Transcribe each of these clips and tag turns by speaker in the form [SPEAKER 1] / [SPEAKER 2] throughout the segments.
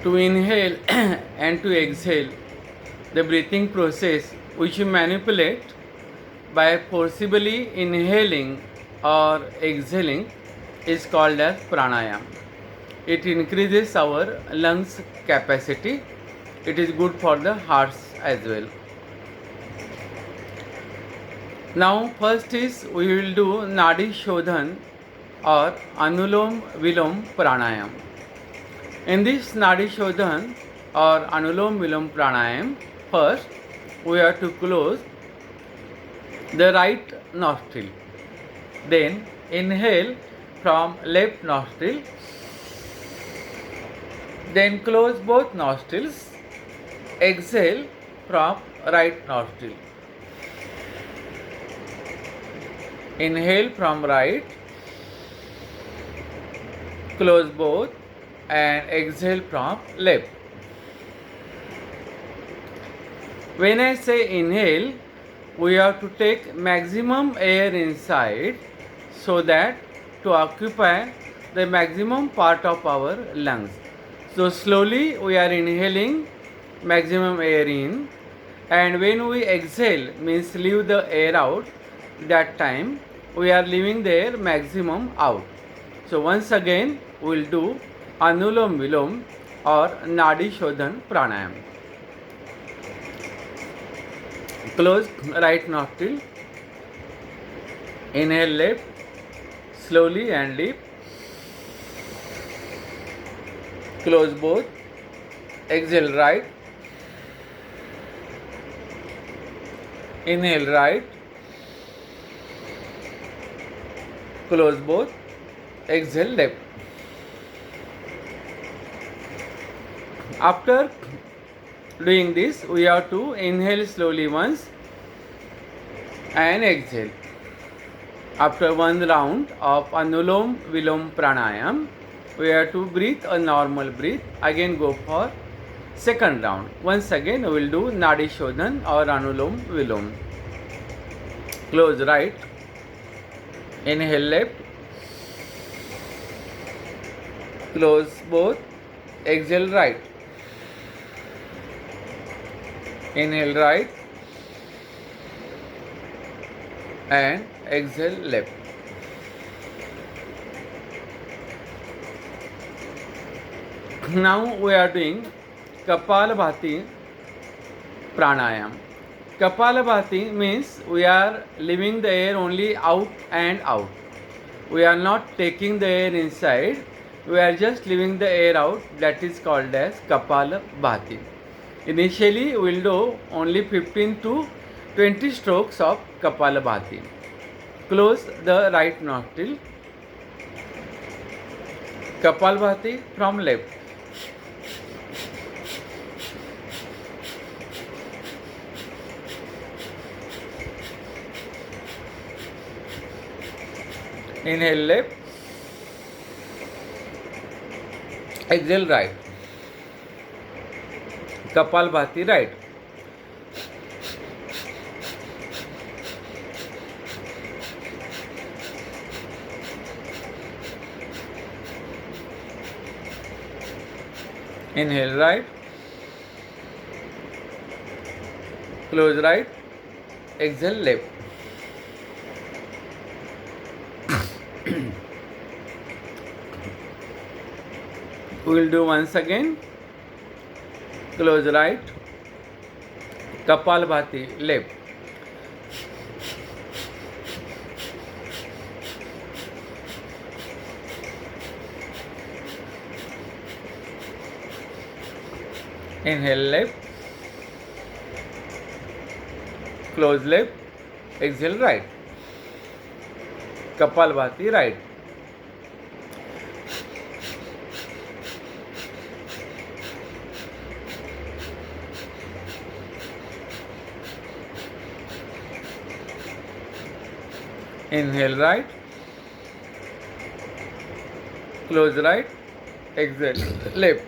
[SPEAKER 1] To inhale and to exhale, the breathing process which you manipulate by forcibly inhaling or exhaling is called as pranayam. It increases our lungs capacity. It is good for the hearts as well. Now first is we will do Nadi Shodhan or Anulom Vilom Pranayam. In this Nadi Shodhan or Anulom Vilom Pranayam, first we have to close the right nostril. Then inhale from left nostril. Then close both nostrils. Exhale from right nostril. Inhale from right. Close both and exhale from left. When I say inhale, we have to take maximum air inside so that to occupy the maximum part of our lungs. So slowly we are inhaling maximum air in, and when we exhale means leave the air out, that time we are leaving the air maximum out. So once again we will do Anulom Vilom or Nadi Shodhan Pranayam. Close right nostril. Inhale left slowly and deep. Close both. Exhale right. Inhale right. Close both. Exhale left. After doing this, we have to inhale slowly once and exhale. After one round of Anulom Vilom Pranayam, we have to breathe a normal breath. Again go for second round. Once again we will do Nadi Shodhan or Anulom Vilom. Close right. Inhale left. Close both. Exhale right. Inhale right and exhale left. Now we are doing Kapalabhati Pranayam. Kapalabhati means we are leaving the air only out and out. We are not taking the air inside. We are just leaving the air out. That is called as Kapalabhati. Initially, we will do only 15 to 20 strokes of Kapalabhati. Close the right nostril. Kapalabhati from left. Inhale left. Exhale right. Kapalabhati right. Inhale right. Close right. Exhale left. We will do once again. Close right. Kapalabhati left. Inhale left. Close left. Exhale right. Kapalabhati right. Inhale right. Close right. Exhale left.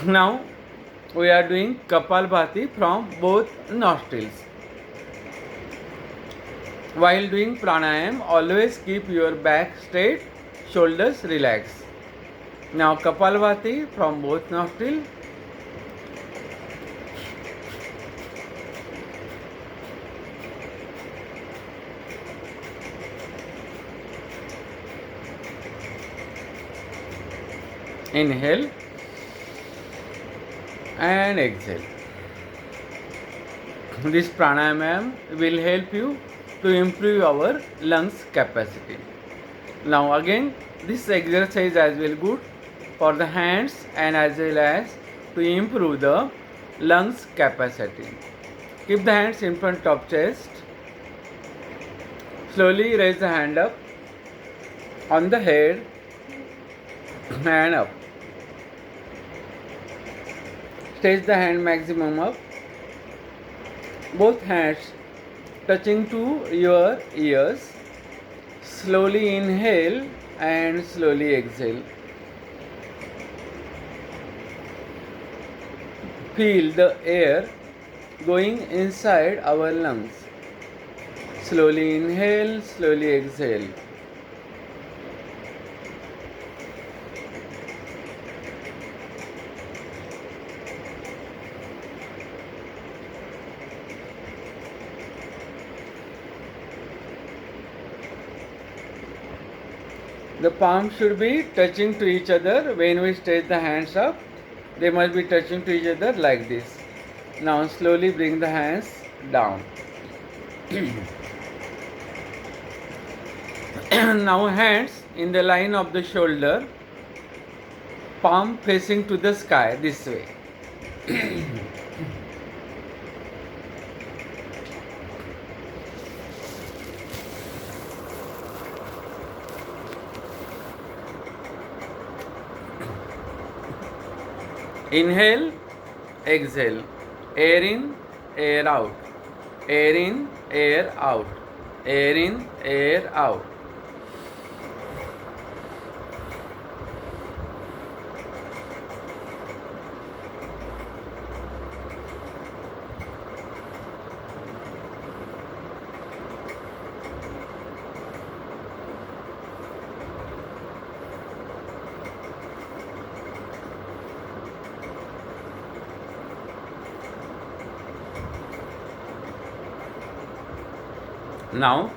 [SPEAKER 1] Now we are doing Kapalabhati from both nostrils. While doing pranayam, always keep your back straight, shoulders relaxed. Now Kapalbhati from both nostrils. Inhale and exhale. This pranayama will help you to improve our lungs capacity. Now again, this exercise as well good for the hands and as well as to improve the lungs capacity. Keep the hands in front of chest. Slowly raise the hand up on the head and up. Stretch the hand maximum up. Both hands touching to your ears. Slowly inhale and slowly exhale. Feel the air going inside our lungs. Slowly inhale, slowly exhale. The palms should be touching to each other. When we stretch the hands up, they must be touching to each other like this. Now slowly bring the hands down. Now hands in the line of the shoulder, palm facing to the sky this way. Inhale, exhale, air in, air out, air in, air out, air in, air out. Now,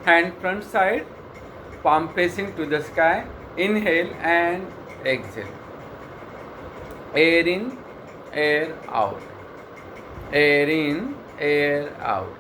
[SPEAKER 1] hand front side, palm facing to the sky. Inhale and exhale. Air in, air out. Air in, air out.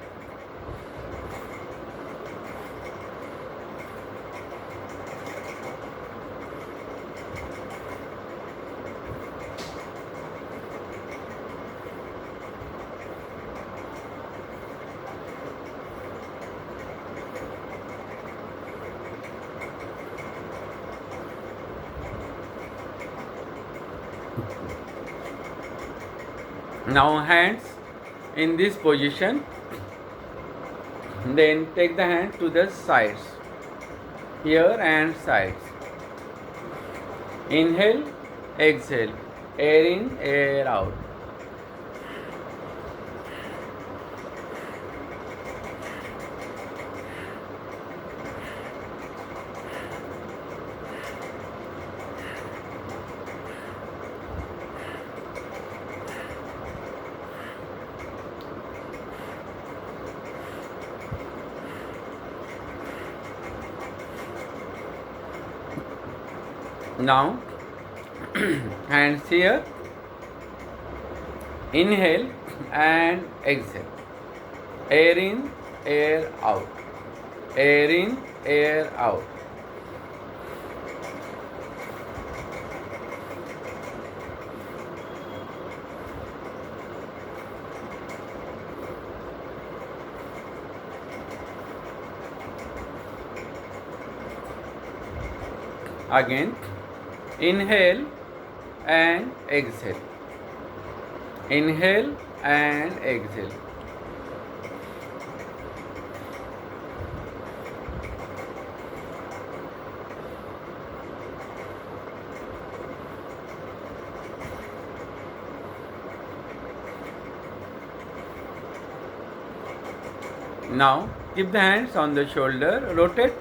[SPEAKER 1] Now hands in this position, then take the hand to the sides, here and sides. Inhale, exhale, air in, air out. Now, hands here, inhale and exhale, air in, air out, air in, air out. Again, inhale and exhale, inhale and exhale. Now keep the hands on the shoulder, rotate.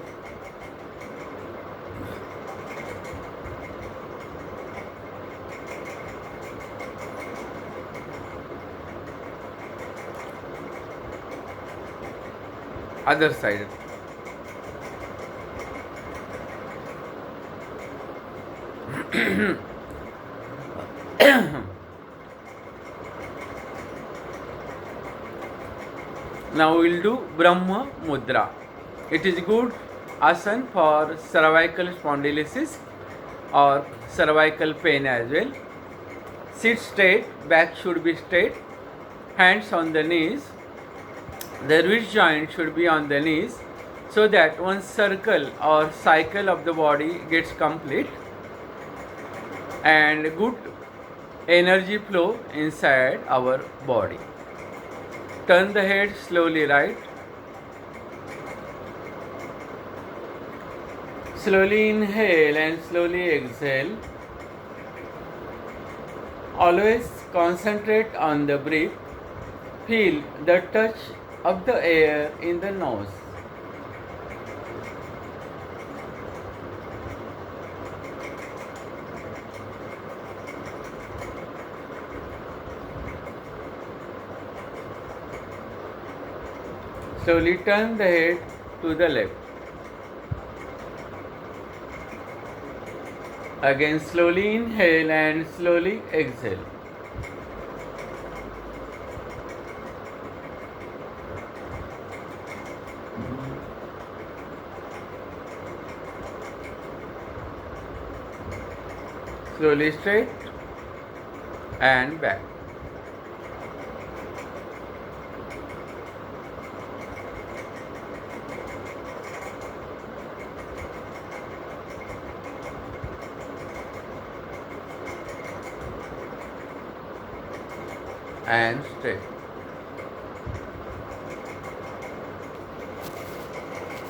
[SPEAKER 1] other side. Now we'll do Brahma Mudra. It is good asana for cervical spondylosis or cervical pain as well. Sit straight, back should be straight, hands on the knees. The wrist joint should be on the knees so that one circle or cycle of the body gets complete and good energy flow inside our body. Turn the head slowly right. Slowly inhale and slowly exhale. Always concentrate on the breath. Feel the touch of the air in the nose. Slowly turn the head to the left. Again slowly inhale and slowly exhale. Slowly straight and back. And straight.